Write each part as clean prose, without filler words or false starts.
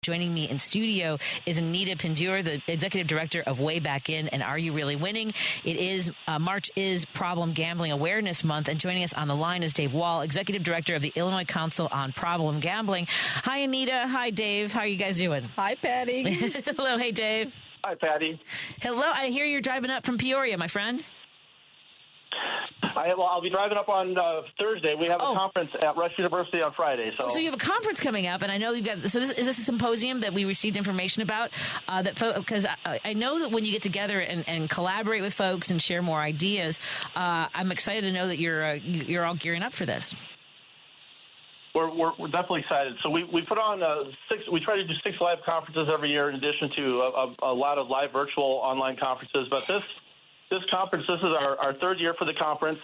Joining me in studio is Anita Pindur, the executive director of Way Back In and Are You Really Winning? It is March is Problem Gambling Awareness Month, and joining us on the line is Dave Wall, executive director of the Illinois Council on Problem Gambling. Hi, Anita. Hi, Dave. How are you guys doing? Hi, Patty. Hello. Hey, Dave. Hi, Patty. Hello. I hear you're driving up from Peoria, my friend. I'll be driving up on Thursday. We have a conference at Rush University on Friday. So you have a conference coming up, and I know you've got. So is this a symposium that we received information about? Because I know that when you get together and collaborate with folks and share more ideas, I'm excited to know that you're all gearing up for this. We're definitely excited. So we put on we try to do 6 live conferences every year in addition to a lot of live virtual online conferences. But this conference, this is our third year for the conference.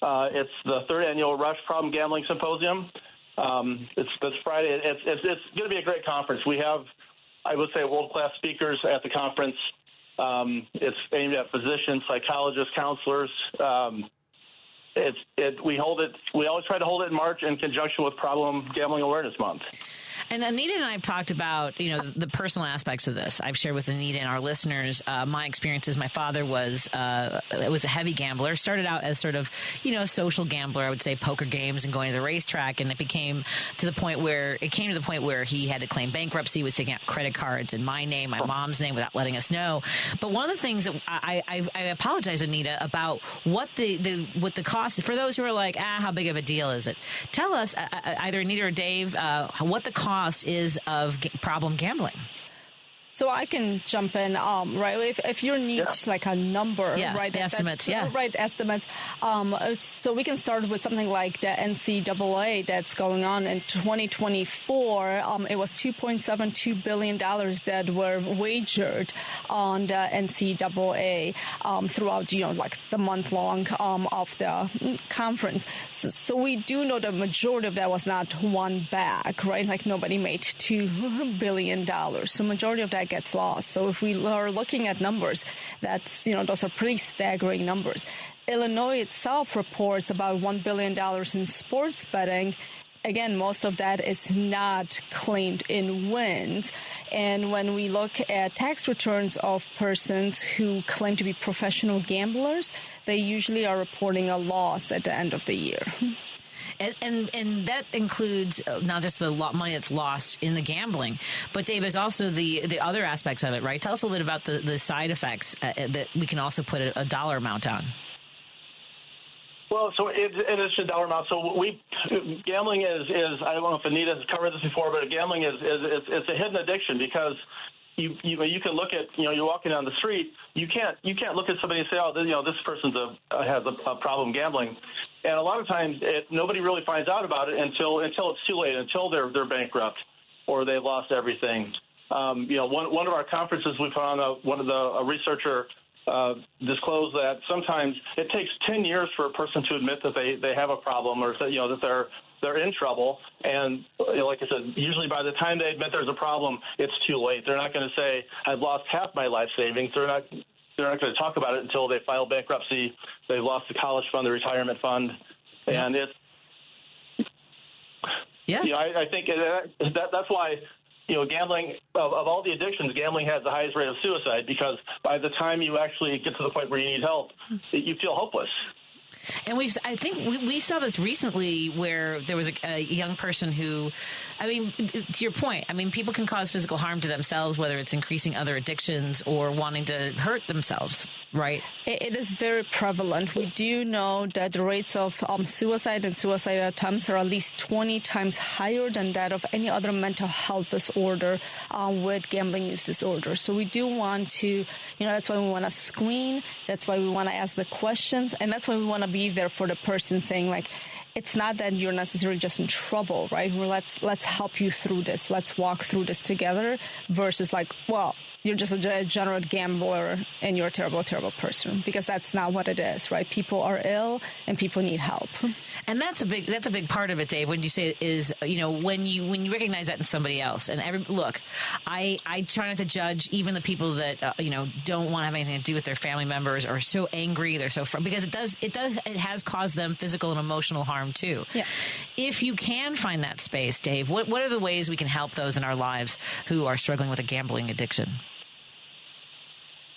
It's the third annual Rush Problem Gambling Symposium. It's this Friday. It's going to be a great conference. We have, I would say, world-class speakers at the conference. It's aimed at physicians, psychologists, counselors. We always try to hold it in March in conjunction with Problem Gambling Awareness Month. And Anita and I have talked about, the personal aspects of this. I've shared with Anita and our listeners my experiences. My father was a heavy gambler. Started out as sort of, a social gambler. I would say poker games and going to the racetrack. And it came to the point where he had to claim bankruptcy, was taking out credit cards in my name, my mom's name, without letting us know. But one of the things that I apologize, Anita, about what the cost for those who are like, how big of a deal is it? Tell us, either Anita or Dave, what the cost is of problem gambling. So I can jump in, right? If you need like a number, right? Estimates, Right, estimates. So we can start with something like the NCAA that's going on in 2024. It was $2.72 billion that were wagered on the NCAA throughout, like the month long of the conference. So we do know the majority of that was not won back, right? Like nobody made $2 billion. So majority of that gets lost. So if we are looking at numbers, that's, those are pretty staggering numbers. Illinois itself reports about $1 billion in sports betting. Again, most of that is not claimed in wins. And when we look at tax returns of persons who claim to be professional gamblers, they usually are reporting a loss at the end of the year. And that includes not just the money that's lost in the gambling, but Dave, there's also the other aspects of it, right? Tell us a little bit about the side effects that we can also put a dollar amount on. Well, so it is a dollar amount. So gambling is I don't know if Anita has covered this before, but gambling is it's a hidden addiction because you can look at, you're walking down the street, you can't look at somebody and say, this person has a problem gambling. And a lot of times nobody really finds out about it until it's too late, until they're bankrupt or they've lost everything. One of our conferences we found a researcher disclosed that sometimes it takes 10 years for a person to admit that they have a problem or that they're in trouble. And like I said, usually by the time they admit there's a problem, it's too late. They're not going to say, I've lost half my life savings. They're not going to talk about it until they file bankruptcy. They've lost the college fund, the retirement fund. And it's, I think that's why, gambling, of all the addictions, gambling has the highest rate of suicide because by the time you actually get to the point where you need help, you feel hopeless. And I think we saw this recently where there was a young person who, to your point, people can cause physical harm to themselves, whether it's increasing other addictions or wanting to hurt themselves, right? It is very prevalent. We do know that the rates of suicide and suicide attempts are at least 20 times higher than that of any other mental health disorder with gambling use disorder. So we do want to, that's why we want to screen. That's why we want to ask the questions. And that's why we want to be there for the person saying, like, it's not that you're necessarily just in trouble, right? Let's help you through this. Let's walk through this together versus like, well, you're just a degenerate gambler and you're a terrible, terrible person, because that's not what it is, right? People are ill and people need help. And that's a big part of it, Dave, when you say is, when you recognize that in somebody else. And look, I try not to judge even the people that, don't want to have anything to do with their family members or are so angry. They're so because it has caused them physical and emotional harm problem too. Yeah. If you can find that space, Dave, what are the ways we can help those in our lives who are struggling with a gambling addiction?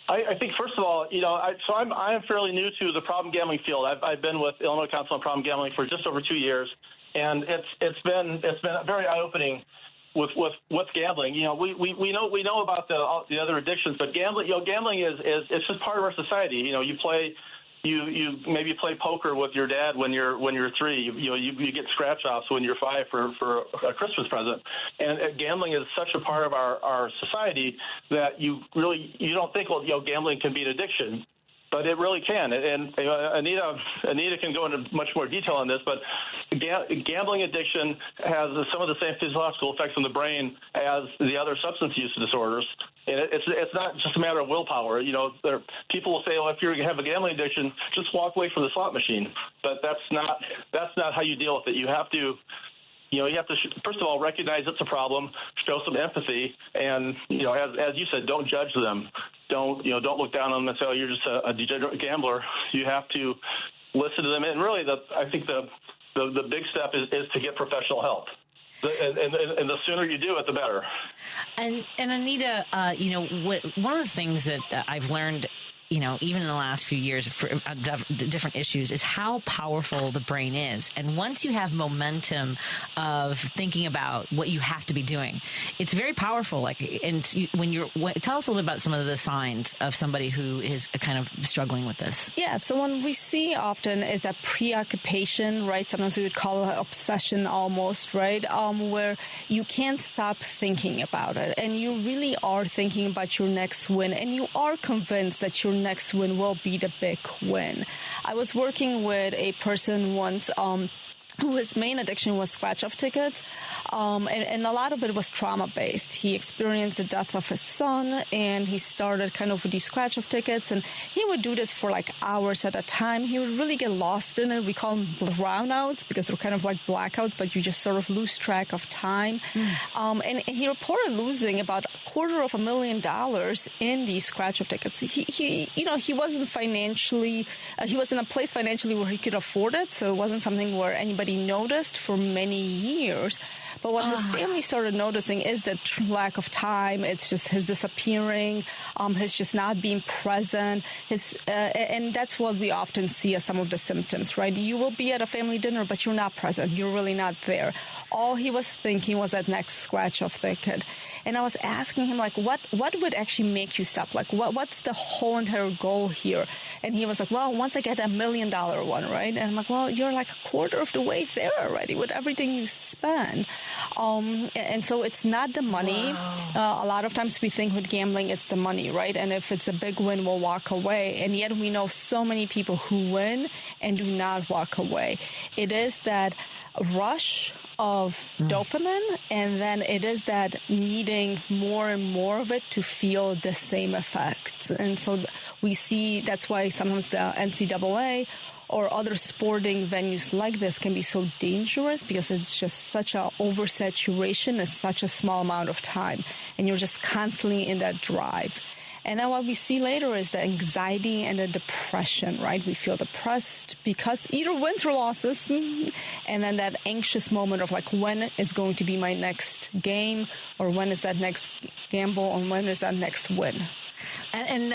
I think, first of all, I am fairly new to the problem gambling field. I've been with Illinois Council on Problem Gambling for just over 2 years, and it's been very eye-opening with what's gambling. We know about the other addictions, but gambling is it's just part of our society. You maybe play poker with your dad when you're 3. You get scratch offs when you're 5 for a Christmas present, and gambling is such a part of our society that you don't think, gambling can be an addiction. But it really can, and Anita can go into much more detail on this. But gambling addiction has some of the same physiological effects on the brain as the other substance use disorders. And it's not just a matter of willpower. People will say, "Oh, if you have a gambling addiction, just walk away from the slot machine." But that's not how you deal with it. You have to. You have to, first of all, recognize it's a problem, show some empathy, and, as you said, don't judge them. Don't look down on them and say, "Oh, you're just a degenerate gambler." You have to listen to them. And really, I think the big step is to get professional help. And the sooner you do it, the better. And Anita, one of the things that I've learned, even in the last few years for different issues, is how powerful the brain is. And once you have momentum of thinking about what you have to be doing, it's very powerful. Tell us a little about some of the signs of somebody who is kind of struggling with this. Yeah. So what we see often is that preoccupation, right? Sometimes we would call it obsession almost, right? Where you can't stop thinking about it, and you really are thinking about your next win, and you are convinced that your next win will be the big win. I was working with a person once whose main addiction was scratch-off tickets, and a lot of it was trauma-based. He experienced the death of his son, and he started kind of with these scratch-off tickets, and he would do this for hours at a time. He would really get lost in it. We call them brownouts because they're kind of like blackouts, but you just sort of lose track of time. And he reported losing about $250,000 in these scratch-off tickets. He wasn't financially, he was in a place financially where he could afford it, so it wasn't something where anybody noticed for many years. But what his family started noticing is the lack of time. It's just his disappearing, his just not being present, and that's what we often see as some of the symptoms, right? You will be at a family dinner, but you're not present. You're really not there. All he was thinking was that next scratch-off ticket. And I was asking him, what would actually make you stop? What's the whole entire goal here? And he was like, well, once I get $1 million one, right? And I'm like, well, you're a quarter of the way there already with everything you spend. And so it's not the money. Wow. A lot of times we think with gambling, it's the money, right? And if it's a big win, we'll walk away. And yet we know so many people who win and do not walk away. It is that rush of dopamine, and then it is that needing more and more of it to feel the same effects. And so we see that's why sometimes the NCAA or other sporting venues like this can be so dangerous, because it's just such a oversaturation in such a small amount of time, and you're just constantly in that drive. And then what we see later is the anxiety and the depression, right? We feel depressed because either wins or losses, and then that anxious moment of when is going to be my next game, or when is that next gamble, or when is that next win. And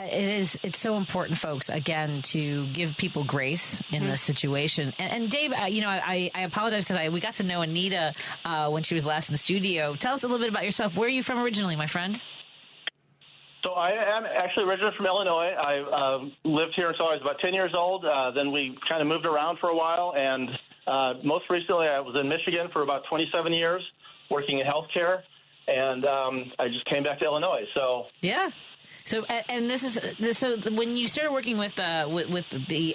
it's so important, folks, again, to give people grace in this situation. And Dave, I apologize because we got to know Anita when she was last in the studio. Tell us a little bit about yourself. Where are you from originally, my friend? So I am actually originally from Illinois. I lived here until I was about 10 years old. Then we kind of moved around for a while. And most recently, I was in Michigan for about 27 years working in healthcare. And I just came back to Illinois. So yeah. So and so when you started working with the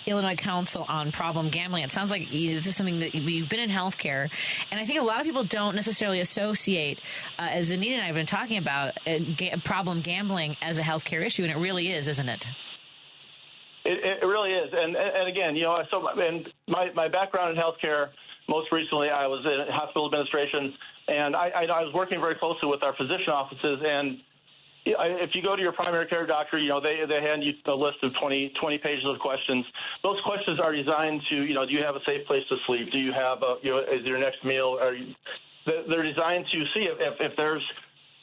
Illinois Council on Problem Gambling, it sounds like this is something that you've been in healthcare, and I think a lot of people don't necessarily associate, as Anita and I have been talking about, problem gambling as a healthcare issue, and it really is, isn't it? It really is, and again, so my background in healthcare. Most recently, I was in hospital administration, and I was working very closely with our physician offices, and if you go to your primary care doctor, they hand you a list of 20 pages of questions. Those questions are designed to, do you have a safe place to sleep? Do you have is your next meal? They're designed to see if there's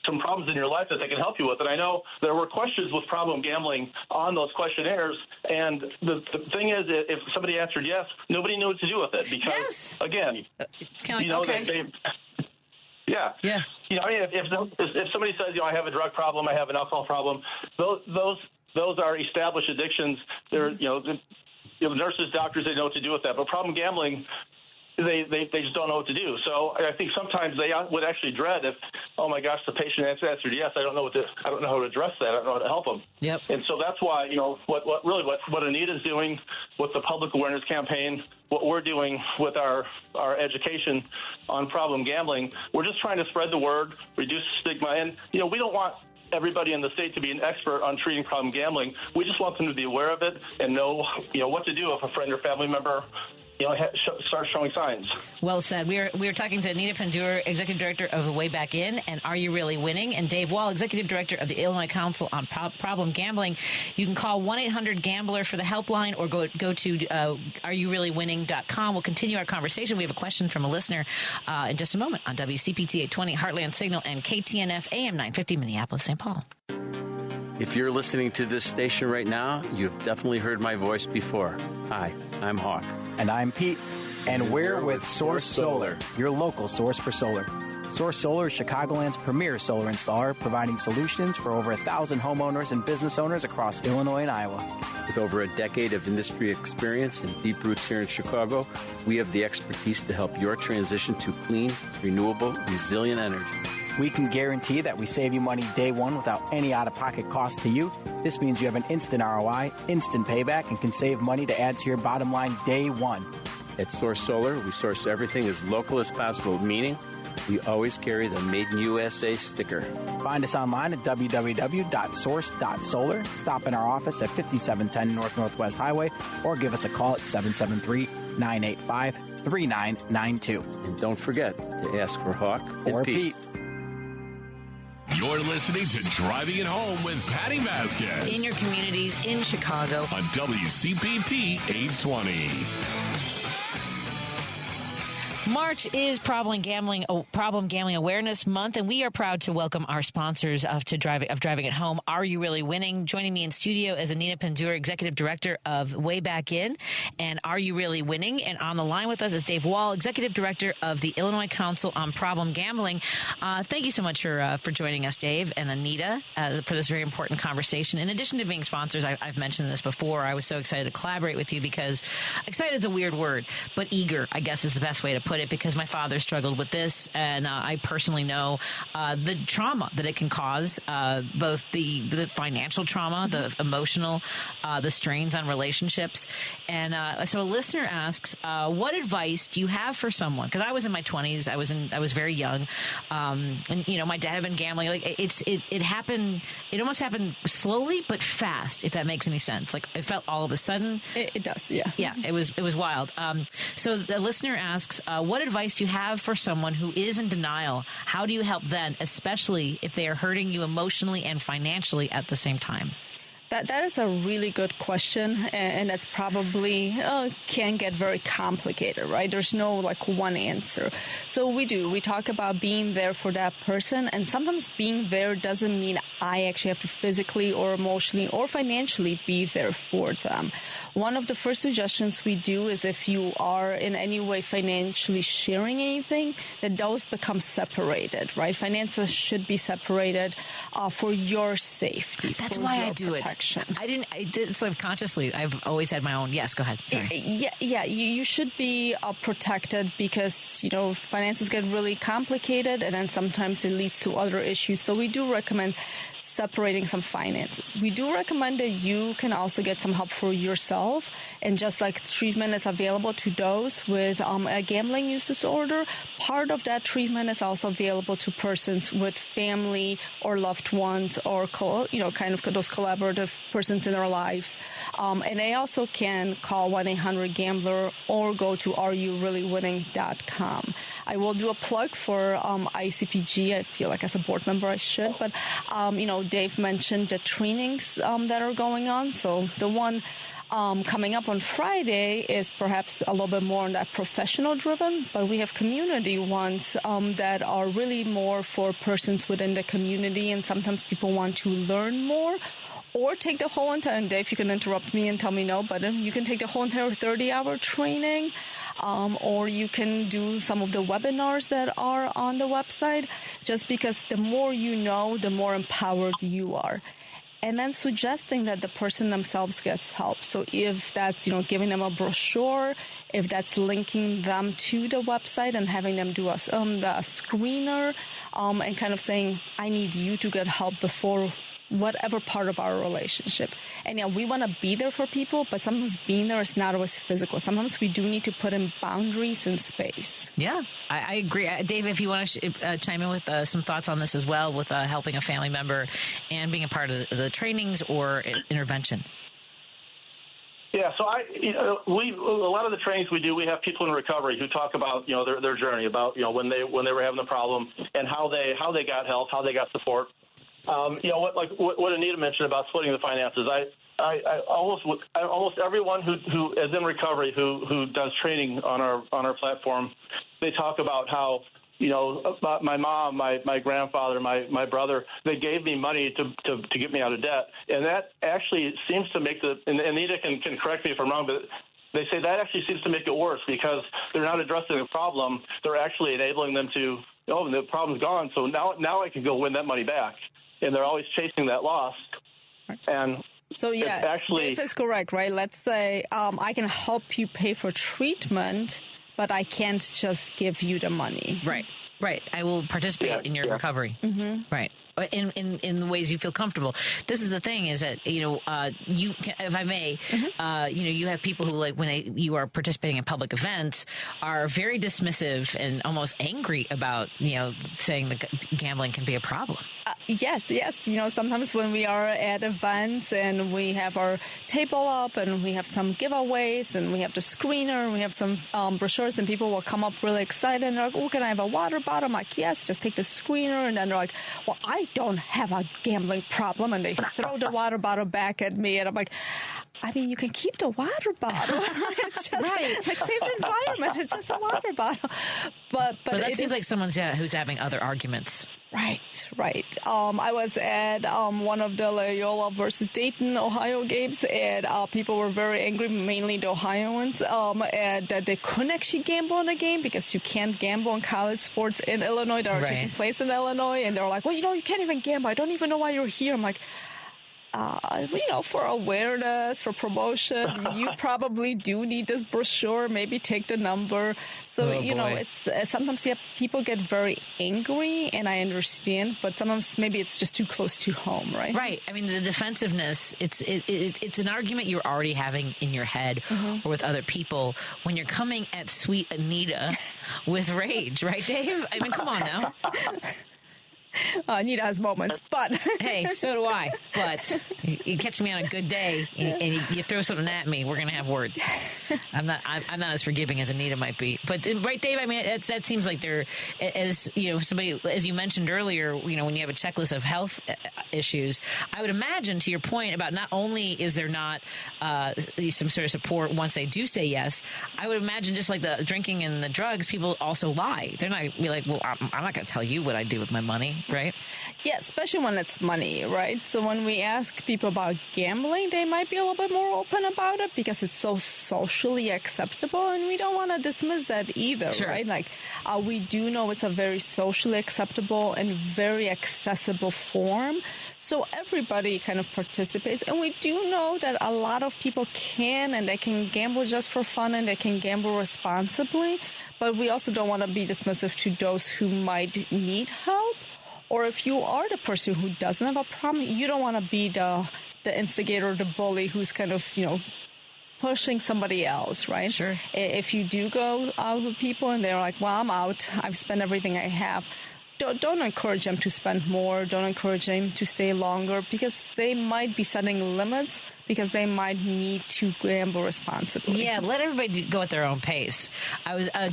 some problems in your life that they can help you with. And I know there were questions with problem gambling on those questionnaires. And the thing is, if somebody answered yes, nobody knew what to do with it because, again, Yeah. If somebody says, I have a drug problem, I have an alcohol problem, those are established addictions. They're, nurses, doctors, they know what to do with that. But problem gambling, they just don't know what to do. So I think sometimes they would actually dread if, oh my gosh, the patient answered yes, I don't know how to address that. I don't know how to help them. Yep. And so that's why, what Anita's doing with the public awareness campaign, what we're doing with our education on problem gambling, we're just trying to spread the word, reduce stigma. And, we don't want everybody in the state to be an expert on treating problem gambling. We just want them to be aware of it and know, what to do if a friend or family member start showing signs. Well said. We are talking to Anita Pandur, Executive Director of Way Back In and Are You Really Winning? And Dave Wall, Executive Director of the Illinois Council on Problem Gambling. You can call 1-800-GAMBLER for the helpline or go to areyourreallywinning.com. We'll continue our conversation. We have a question from a listener in just a moment on WCPT 820 Heartland Signal and KTNF AM 950 Minneapolis, St. Paul. If you're listening to this station right now, you've definitely heard my voice before. Hi, I'm Hawk. And I'm Pete. And we're with Source Solar, your local source for solar. Source Solar is Chicagoland's premier solar installer, providing solutions for over 1,000 homeowners and business owners across Illinois and Iowa. With over a decade of industry experience and deep roots here in Chicago, we have the expertise to help your transition to clean, renewable, resilient energy. We can guarantee that we save you money day one without any out-of-pocket cost to you. This means you have an instant ROI, instant payback, and can save money to add to your bottom line day one. At Source Solar, we source everything as local as possible, meaning we always carry the Made in USA sticker. Find us online at www.source.solar. Stop in our office at 5710 North Northwest Highway or give us a call at 773-985-3992. And don't forget to ask for Hawk or Pete. You're listening to Driving It Home with Patti Vasquez. In your communities in Chicago. On WCPT 820. March is Problem Gambling Awareness Month, and we are proud to welcome our sponsors of Driving It Home. Are You Really Winning? Joining me in studio is Anita Pandur, Executive Director of Way Back In, and Are You Really Winning? And on the line with us is Dave Wall, Executive Director of the Illinois Council on Problem Gambling. Thank you so much for joining us, Dave and Anita, for this very important conversation. In addition to being sponsors, I've mentioned this before. I was so excited to collaborate with you because excited is a weird word, but eager, I guess, is the best way to put it, because my father struggled with this, and I personally know the trauma that it can cause, both the financial trauma, the emotional, the strains on relationships. And so a listener asks, what advice do you have for someone? Because I was in my 20s, I was very young, and my dad had been gambling. Like it happened. It almost happened slowly but fast, if that makes any sense. Like it felt all of a sudden. It does, yeah. Yeah, it was wild. So the listener asks, what advice do you have for someone who is in denial? How do you help them, especially if they are hurting you emotionally and financially at the same time? That is a really good question, and that's probably can get very complicated, right? There's no one answer. So we talk about being there for that person, and sometimes being there doesn't mean I actually have to physically or emotionally or financially be there for them. One of the first suggestions we do is if you are in any way financially sharing anything, that those become separated, right? Finances should be separated for your safety. That's why I do it. I did subconsciously. I've always had my own. Yes, go ahead. Sorry. Yeah. You should be protected because, finances get really complicated and then sometimes it leads to other issues. So we do recommend separating some finances. We do recommend that you can also get some help for yourself, and just like treatment is available to those with a gambling use disorder, part of that treatment is also available to persons with family or loved ones or kind of those collaborative persons in their lives. And they also can call 1-800-GAMBLER or go to areyourreallywinning.com. I will do a plug for ICPG. I feel like as a board member I should, but Dave mentioned the trainings that are going on. So the one coming up on Friday is perhaps a little bit more on that professional driven, but we have community ones that are really more for persons within the community, and sometimes people want to learn more or take the whole entire, and Dave, you can interrupt me and tell me no, but you can take the whole entire 30-hour training, or you can do some of the webinars that are on the website, just because the more you know, the more empowered you are. And then suggesting that the person themselves gets help. So if that's, giving them a brochure, if that's linking them to the website and having them do the screener, and kind of saying, I need you to get help before whatever part of our relationship. And yeah, we want to be there for people, but sometimes being there is not always physical. Sometimes we do need to put in boundaries and space. Yeah, I agree. Dave, if you want to chime in with some thoughts on this as well, with helping a family member and being a part of the trainings or intervention. Yeah, so a lot of the trainings we do, we have people in recovery who talk about their journey, about when they were having the problem and how they got help, how they got support. What Anita mentioned about splitting the finances. Almost everyone who is in recovery who does training on our platform, they talk about how about my mom, my grandfather, my brother, they gave me money to get me out of debt, and that actually seems to make and Anita can correct me if I'm wrong, but they say that actually seems to make it worse because they're not addressing the problem. They're actually enabling them to, the problem's gone, so now I can go win that money back. And they're always chasing that loss. And so, yeah, Dave is correct, right? Let's say I can help you pay for treatment, but I can't just give you the money. Right. I will participate in your recovery. Mm-hmm. Right. In the ways you feel comfortable. This is the thing, is that you can, if I may, you have people who, like, when you are participating in public events, are very dismissive and almost angry about saying that gambling can be a problem. Yes. Sometimes when we are at events and we have our table up and we have some giveaways and we have the screener and we have some brochures, and people will come up really excited and they're like, "Oh, can I have a water bottle?" I'm like, "Yes, just take the screener." And then they're like, "Well, I don't have a gambling problem," and they throw the water bottle back at me, and I'm like, you can keep the water bottle. It's just like, save the environment. It's just a water bottle. But that seems like someone who's having other arguments. Right. I was at one of the Loyola versus Dayton, Ohio games, and people were very angry, mainly the Ohioans, and that they couldn't actually gamble in the game because you can't gamble in college sports in Illinois that are taking place in Illinois. And they're like, "Well, you can't even gamble. I don't even know why you're here." I'm like, for awareness, for promotion, you probably do need this brochure. Maybe take the number. So, it's sometimes people get very angry, and I understand, but sometimes maybe it's just too close to home, right? Right. I mean, the defensiveness, it's an argument you're already having in your head or with other people when you're coming at sweet Anita with rage, right, Dave? I mean, come on now. Anita has moments, but hey, so do I. But you catch me on a good day and you throw something at me, we're gonna have words. I'm not as forgiving as Anita might be. But right, Dave. I mean, that seems like there, as somebody, as you mentioned earlier, when you have a checklist of health issues, I would imagine, to your point about not only is there not some sort of support once they do say yes, I would imagine just like the drinking and the drugs, people also lie. They're not be like, "Well, I'm not going to tell you what I do with my money." Right? Yeah, especially when it's money, right? So when we ask people about gambling, they might be a little bit more open about it because it's so socially acceptable, and we don't want to dismiss that either, right? Like, we do know it's a very socially acceptable and very accessible form, so everybody kind of participates, and we do know that a lot of people can, and they can gamble just for fun, and they can gamble responsibly, but we also don't want to be dismissive to those who might need help. Or if you are the person who doesn't have a problem, you don't want to be the instigator, the bully who's kind of, pushing somebody else, right? If you do go out with people and they're like, "Well, I'm out, I've spent everything I have," don't encourage them to spend more. Don't encourage them to stay longer, because they might be setting limits, because they might need to gamble responsibly. Yeah, let everybody go at their own pace.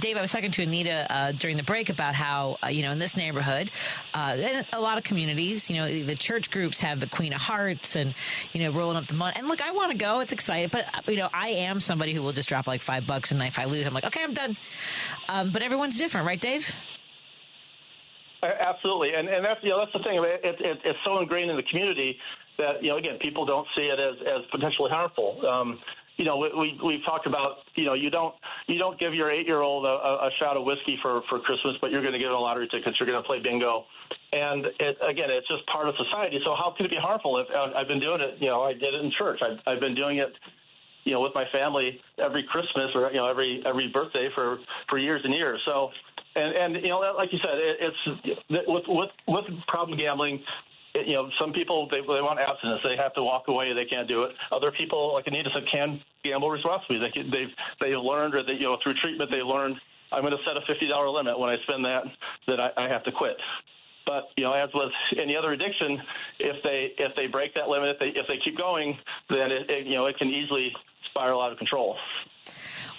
Dave, I was talking to Anita during the break about how, in this neighborhood, and a lot of communities, the church groups have the Queen of Hearts and, rolling up the money. And look, I want to go. It's exciting. But, I am somebody who will just drop like $5, and if I lose, I'm like, okay, I'm done. But everyone's different, right, Dave? Absolutely. And that's, that's the thing. It's so ingrained in the community that, again, people don't see it as potentially harmful. We've talked about, you don't give your 8-year-old a shot of whiskey for Christmas, but you're going to give them lottery tickets. You're going to play bingo. And it's just part of society. So how could it be harmful? If I've been doing it, I did it in church. I've been doing it, with my family every Christmas or, every birthday for years and years. So, and like you said, it's with problem gambling. Some people, they want abstinence. They have to walk away. They can't do it. Other people, like Anita said, can gamble responsibly. They've learned, or through treatment, they learned, I'm going to set a $50 limit. When I spend that I have to quit. But, as with any other addiction, if they break that limit, if they keep going, then it can easily spiral out of control.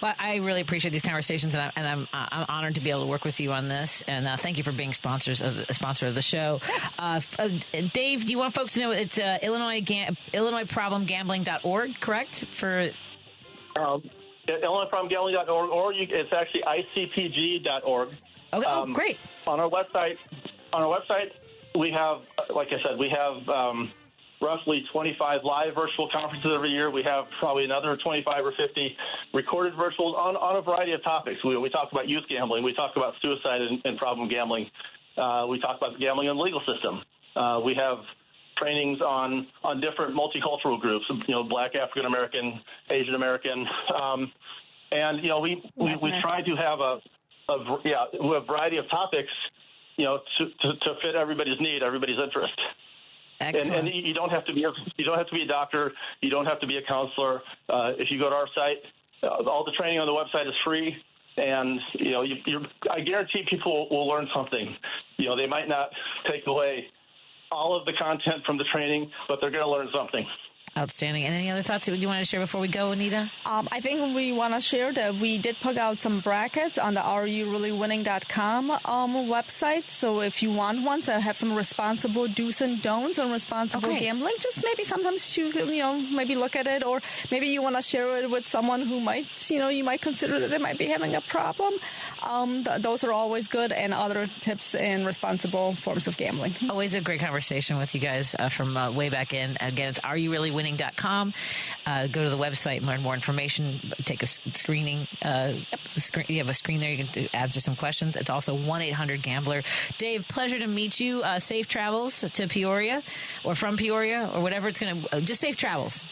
Well, I really appreciate these conversations, and I'm honored to be able to work with you on this. And thank you for being a sponsor of the show. Dave, do you want folks to know it's IllinoisProblemGambling.org, correct? For IllinoisProblemGambling.org, or it's actually ICPG.org. Okay, great. On our website, we have, like I said, we have roughly 25 live virtual conferences every year. We have probably another 25 or 50 recorded virtuals on a variety of topics. We talk about youth gambling. We talk about suicide and problem gambling. We talk about gambling in the legal system. We have trainings on different multicultural groups, Black, African American, Asian American, and we try to have a variety of topics, to fit everybody's need, everybody's interest. Excellent. And you don't have to be a doctor. You don't have to be a counselor. If you go to our site, all the training on the website is free, and I guarantee people will learn something. They might not take away all of the content from the training, but they're going to learn something. Outstanding. And any other thoughts that you want to share before we go, Anita? I think we want to share that we did put out some brackets on the areyoureallywinning.com website. So if you want ones that have some responsible do's and don'ts on responsible gambling, just maybe sometimes to, maybe look at it, or maybe you want to share it with someone who might, you might consider that they might be having a problem. Those are always good, and other tips in responsible forms of gambling. Always a great conversation with you guys from way back in. Again, it's areyoureallywinning.com. Go to the website and learn more information. Take a screening. You have a screen there. You can answer some questions. It's also 1-800-GAMBLER. Dave, pleasure to meet you. Safe travels to Peoria, or from Peoria, or whatever it's going to. Just safe travels.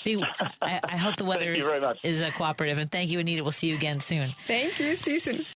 I hope the weather is cooperative. And thank you, Anita. We'll see you again soon. Thank you. See you soon.